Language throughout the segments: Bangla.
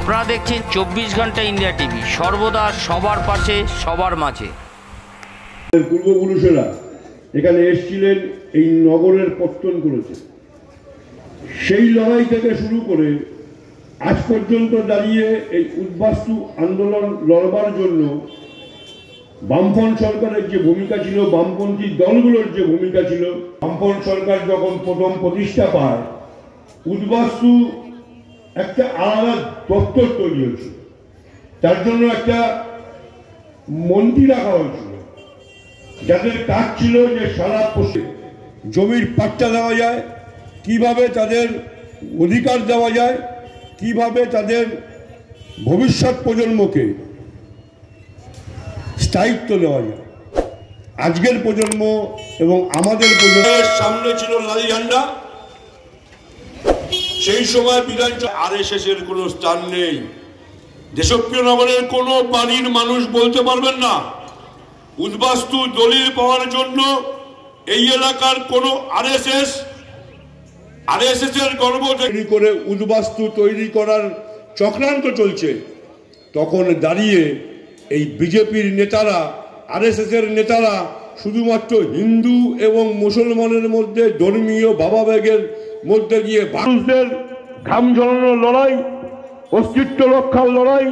আপনারা দেখছেন 24 ঘন্টা ইন্ডিয়া টিভি, সর্বদা সবার পাশে সবার মাঝে। পূর্বপুরুষেরা এখানে এসেছিলেন, এই নগরের পত্তন করেছে। সেই লড়াই থেকে শুরু করে আজ পর্যন্ত দাঁড়িয়ে এই উদ্বাস্তু আন্দোলন লড়বার জন্য বামফ্রন্ট সরকারের যে ভূমিকা ছিল, বামপন্থী দলগুলোর যে ভূমিকা ছিল, বামফ্রন্ট সরকার যখন প্রথম প্রতিষ্ঠা পায়, উদ্বাস্তু একটা আলাদা দপ্তর তৈরি হয়েছিল। তার জন্য একটা মন্ত্রী রাখা হয়েছিল, যাদের কাজ ছিল যে সারা জমির পাট্টা দেওয়া যায়, কিভাবে তাদের অধিকার দেওয়া যায়, কিভাবে তাদের ভবিষ্যৎ প্রজন্মকে স্থায়িত্ব দেওয়া যায়। আজকের প্রজন্ম এবং আমাদের প্রজন্মের সামনে ছিল লাল ঝান্ডা। সেই সময় বিধানসভা আরএসএস এর কোনো স্থান নেই। দেশপ্রিয় নগরের কোনো বাড়ির মানুষ বলতে পারবেন না উদ্বাস্তু দলিল পাওয়ার জন্য এই এলাকার কোনো আরএসএস এর গর্ব তৈরি করে উদ্বাস্তু তৈরি করার চক্রান্ত চলছে। তখন দাঁড়িয়ে এই বিজেপির নেতারা, আরএসএস এর নেতারা শুধুমাত্র হিন্দু এবং মুসলমানের মধ্যে ধর্মীয় ভাবাবেগের মধ্যে গিয়ে মানুষদের ঘাম ঝরানোর লড়াই, অস্তিত্ব রক্ষার লড়াই,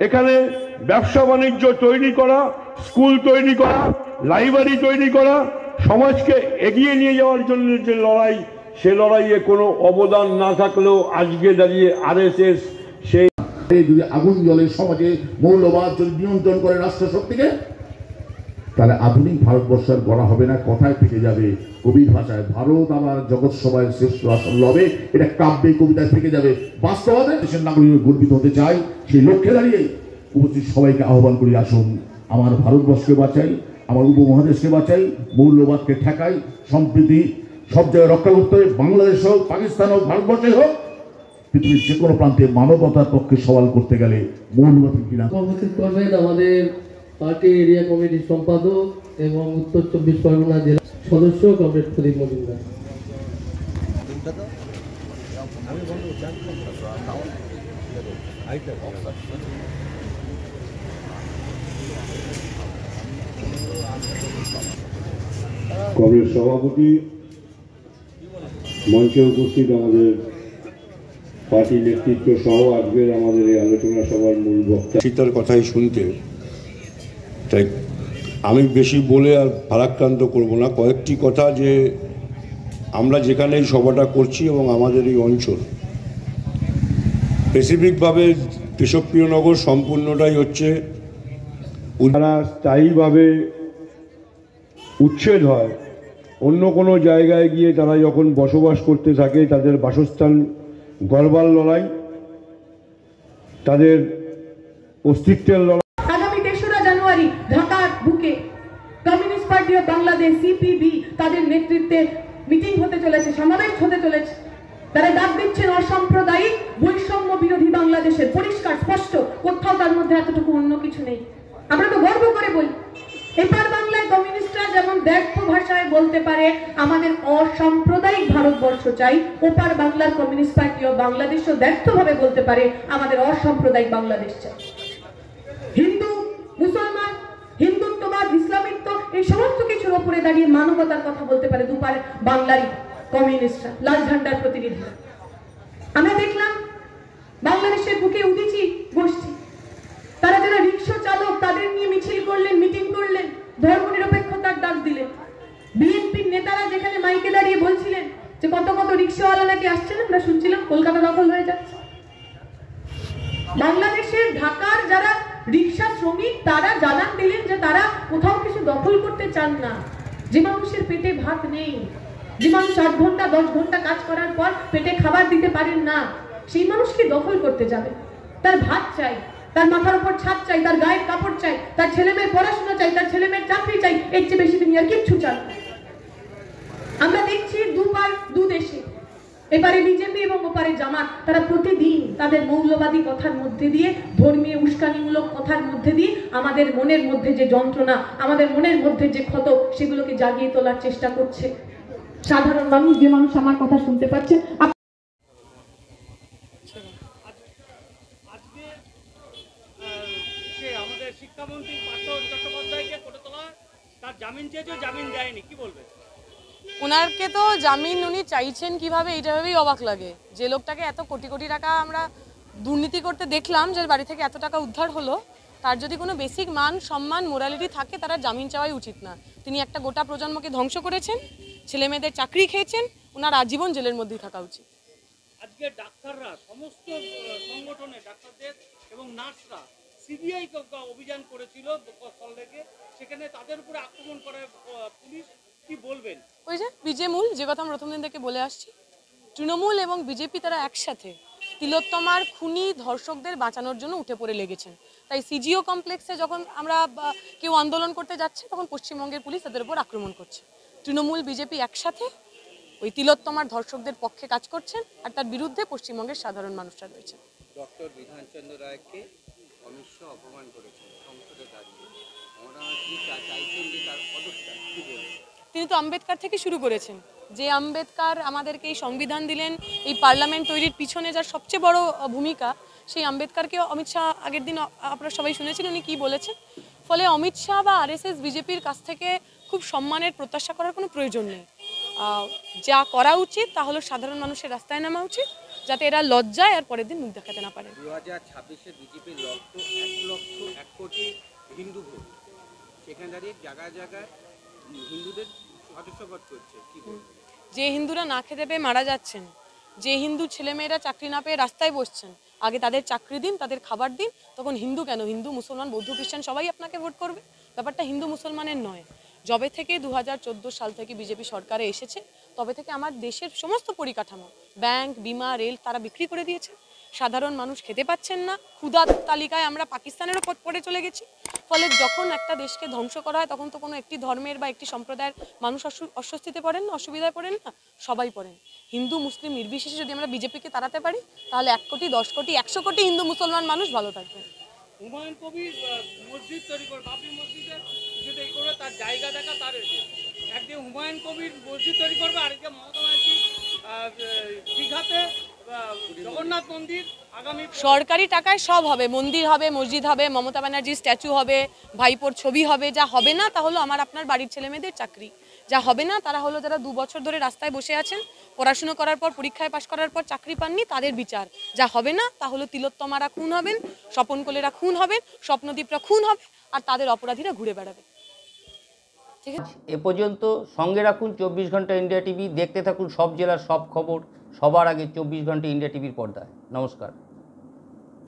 এখানে ব্যবসা বাণিজ্য তৈরি করা, স্কুল তৈরি করা, লাইব্রেরি তৈরি করা, সমাজকে এগিয়ে নিয়ে যাওয়ার জন্য যে লড়াই, সে লড়াইয়ে কোনো অবদান না থাকলেও আজকে দাঁড়িয়ে আরএসএস সেই যদি আগুন জ্বলে সমাজে মৌলবাদ যদি নিয়ন্ত্রণ করে রাষ্ট্রশক্তিকে, তাহলে আধুনিক ভারতবর্ষের গড়া হবে না, কথায় থেকে যাবে কবির ভাষায় ভারত আমার জগৎ সভায় শ্রেষ্ঠ আসল হবে। এটা কাব্যে কবিতায় থেকে যাবে। বাস্তবে দেশের নাগরিক গর্বিত হতে চাই, সেই লক্ষ্যে দাঁড়িয়ে উপস্থিত সবাইকে আহ্বান করি, আসুন আমার ভারতবর্ষকে বাঁচাই, আমার উপমহাদেশকে বাঁচাই, মৌলবাদকে ঠেকাই, সম্প্রীতি সব জায়গায় রক্ষা করতে হবে। বাংলাদেশ হোক, পাকিস্তান হোক, ভারতবর্ষে হোক, পৃথিবীর যে কোনো প্রান্তে মানবতার পক্ষে সওয়াল করতে গেলে মৌলবাদ কিনা উপস্থিত করবেন আমাদের পার্টি এরিয়া কমিটির সম্পাদক এবং উত্তর 24 পরগনা জেলা সদস্য কমরেড প্রদীপ মজুমদার। কংগ্রেস সভাপতি, মঞ্চে উপস্থিত আমাদের পার্টি নেতৃত্ব সহ আজকের আমাদের এই আলোচনা সভার মূল বক্তা, সীতার কথাই শুনতে তাই আমি বেশি বলে আর ভারাক্রান্ত করব না। কয়েকটি কথা, যে আমরা যেখানে এই সভাটা করছি এবং আমাদের এই অঞ্চল স্পেসিফিকভাবে দেশপ্রিয় নগর সম্পূর্ণটাই হচ্ছে যারা স্থায়ীভাবে উচ্ছেদ হয়, অন্য কোনো জায়গায় গিয়ে তারা যখন বসবাস করতে থাকে, তাদের বাসস্থান গড়বার লড়াই, তাদের অস্তিত্বের লড়াই। আগামী 3রা জানুয়ারি ঢাকার বুকে communist party of Bangladesh CPB তাদের নেতৃত্বে মিটিং হতে চলেছে, সমাবেশ হতে চলেছে। তারা ডাক দিচ্ছেন অসাম্প্রদায়িক বৈষম্য বিরোধী বাংলাদেশের। পরিষ্কার স্পষ্ট, কোথাও তার মধ্যে এতটুকু অন্য কিছু নেই। আমরা তো গর্ব করে বলি, এপার বাংলায় কমিউনিস্টরা যেমন ব্যর্থ ভাষায় বলতে পারে আমাদের অসাম্প্রদায়িক ভারতবর্ষ চাই, ওপার বাংলার কমিউনিস্ট পার্টি অফ বাংলাদেশও ব্যর্থভাবে বলতে পারে আমাদের অসাম্প্রদায়িক বাংলাদেশ চাই। হিন্দু, মুসলমান, হিন্দুত্ববাদ, ইসলামিত্ব এই সমস্ত কিছুর উপরে দাঁড়িয়ে মানবতার কথা বলতে পারে দুপারে বাংলারই কমিউনিস্টরা, লাল ঝান্ডার প্রতিনিধি। আমরা দেখলাম বাংলাদেশের বুকে উদিচি গোষ্ঠী, তারা যারা রিক্সা চালক তাদের নিয়ে মিছিল করলেন, মিটিং করলেন, ধর্মনিরপেক্ষতার ডাক দিলেন। বিএনপির নেতারা যেখানে মাইকে দাঁড়িয়ে বলছিলেন যে কত কত রিক্সাওয়ালা নাকি আসছেন, আমরা শুনছিলাম কলকাতা দখল হয়ে যাচ্ছে। বাংলাদেশের ঢাকার যারা রিক্সা শ্রমিক তারা জানান দিলেন যে তারা কোথাও কিছু দখল করতে চান না। যে মানুষের পেটে ভাত নেই, যে মানুষ 8 ঘন্টা 10 ঘন্টা কাজ করার পর পেটে খাবার দিতে পারেন না, সেই মানুষ কি দখল করতে যাবে? তার ভাত চাই, তার মাথার উপর ছাদ চাই, তার গায়ের কাপড় চাই, তার ছেলে মেয়ের পড়াশোনা চাই, তার ছেলে মেয়ের চাকরি চাই, এর চেয়ে বেশি তিনি আর কিচ্ছু চান। আমরা দেখছি দু দেশে, এবারে বিজেপি এবং ওপারে জামাত, তারা প্রতিদিন তাদের মৌলবাদী কথার মধ্যে দিয়ে, ধর্মীয় উস্কানিমূলক কথার মধ্যে দিয়ে আমাদের মনের মধ্যে যে যন্ত্রণা, আমাদের মনের মধ্যে যে ক্ষত, সেগুলোকে জাগিয়ে তোলার চেষ্টা করছে। সাধারণ মানুষ, যে মানুষ আমার কথা শুনতে পাচ্ছে, শিক্ষামন্ত্রী পার্থ চট্টোপাধ্যায়কে কোর্টে তোলা, তার জামিন চেয়েছে, জামিন দেয়নি, কি বলবে? ওনারকে তো জামিন উনি চাইছেন কিভাবে, এটা ভেবেই অবাক লাগে। যে লোকটাকে এত কোটি কোটি টাকা আমরা দুর্নীতি করতে দেখলাম, যে বাড়ি থেকে এত টাকা উদ্ধার হলো, তার যদি কোনো বেসিক মান সম্মান মোরালিটি থাকে, তারা জামিন চাওয়াই উচিত না। তিনি একটা গোটা প্রজন্মকে ধ্বংস করেছেন, ছেলে মেয়েদের চাকরি খেয়েছেন, ওনার আজীবন জেলের মধ্যেই থাকা উচিত। আজকে ডাক্তাররা, সমস্ত সংগঠনের ডাক্তারদের এবং নার্সরা সিবিআই অভিযান করেছিল সল্টলেকে, সেখানে তাদের উপরে আক্রমণ করে পুলিশ, কি বলবেন? ওই যে বিজেমূল, যে কথা আমরা প্রথম দিন থেকে বলে আসছি, তৃণমূল এবং বিজেপি তারা একসাথে তিলোত্তমার খুনি ধর্ষকদের বাঁচানোর জন্য উঠে পড়ে লেগেছেন। তাই সিজিও কমপ্লেক্সে যখন আমরা কেউ আন্দোলন করতে যাচ্ছে, তখন পশ্চিমবঙ্গের পুলিশ তাদের উপর আক্রমণ করছে। তৃণমূল বিজেপি একসাথে ওই তিলোত্তমার ধর্ষকদের পক্ষে কাজ করছেন, আর তার বিরুদ্ধে পশ্চিমবঙ্গের সাধারণ মানুষরা রয়েছে। ডক্টর বিধানচন্দ্র রায়কে অমিত শাহ অপমান করেছেন সংসদে দাঁড়িয়ে, মমতাজি চাইছেন যে তার পদত্যাগ, কি বলবেন? তিনি তো আম্বেদকর থেকে শুরু করেছেন। যে আম্বেদকর আমাদেরকে এই সংবিধান দিলেন, এই পার্লামেন্ট তৈরির পিছনে যার সবচেয়ে বড় ভূমিকা, সেই আম্বেদকরকে অমিত শাহ আগের দিন আপনারা সবাই শুনেছেন উনি কী বলেছেন। ফলে অমিত শাহ বা আরএসএস বিজেপির কাছ থেকে খুব সম্মানের প্রত্যাশা করার কোনো প্রয়োজন নেই। যা করা উচিত তা হলো সাধারণ মানুষের রাস্তায় নামা উচিত, যাতে এরা লজ্জায় আর পরের দিন মুখ দেখাতে না পারে। 2026-এ বিজেপির লক্ষ্য 1 কোটি হিন্দু ভোট, সেখানে দাঁড়িয়ে জায়গায় জায়গায় হিন্দুদের সদস্যপদ করছে, কি বলবেন? যে হিন্দুরা না খেতে পেয়ে মারা যাচ্ছেন, যে হিন্দু ছেলেমেয়েরা চাকরি না পেয়ে রাস্তায় বসছেন, আগে তাদের চাকরি দিন, তাদের খাবার দিন, তখন হিন্দু কেন, হিন্দু মুসলমান বৌদ্ধ খ্রিস্টান সবাই আপনাকে ভোট করবে। ব্যাপারটা হিন্দু মুসলমানের নয়। যবে থেকে 2014 সাল থেকে বিজেপি সরকারে এসেছে, তবে থেকে আমার দেশের সমস্ত পরিকাঠামো, ব্যাংক, বিমা, রেল তারা বিক্রি করে দিয়েছে। সাধারণ মানুষ খেতে পাচ্ছেন না, ক্ষুধার তালিকায় আমরা পাকিস্তানেরও পড়ে চলে গেছি। ফলে যখন একটা দেশকে ধ্বংস করা হয়, তখন তো কোনো একটি ধর্মের বা একটি সম্প্রদায়ের মানুষ অস্বস্তিতে পড়েন না, অসুবিধায় পড়েন না, সবাই পড়েন। হিন্দু মুসলিম নির্বিশেষে যদি আমরা বিজেপিকে তাড়াতে পারি, তাহলে 1 কোটি, 10 কোটি, 100 কোটি হিন্দু মুসলমান মানুষ ভালো থাকবে। হুমায়ুন কবির মসজিদ তৈরি করে, বাবরি মসজিদে কিছু তৈরি করবে, তার জায়গা দেখা, তার একদিকে হুমায়ুন কবির মসজিদ তৈরি করবে, আরেকদিকে মমতা ব্যানার্জি দীঘাতে জগন্নাথ মন্দির আগামী সরকারি টাকায় সব হবে, মন্দির হবে, মসজিদ হবে, মমতা ব্যানার্জির স্ট্যাচু হবে, ভাইপোর ছবি হবে। যা হবে না তা হলো আমার আপনার বাড়ির ছেলেমেয়েদের চাকরি। যা হবে না তারা হলো যারা 2 বছর ধরে রাস্তায় বসে আছেন, পড়াশুনো করার পর, পরীক্ষায় পাশ করার পর চাকরি পাননি, তাদের বিচার। যা হবে না তা হলো তিলোত্তমারা খুন হবেন, স্বপন কোলেরা খুন হবেন, স্বপ্নদীপরা খুন হবে, আর তাদের অপরাধীরা ঘুরে বেড়াবে। ঠিক আছে, এ পর্যন্ত সঙ্গে রাখুন 24 ঘন্টা ইন্ডিয়া টিভি। দেখতে থাকুন সব জেলার সব খবর সবার আগে 24 ঘন্টা ইন্ডিয়া টিভির পর্দায়। নমস্কার।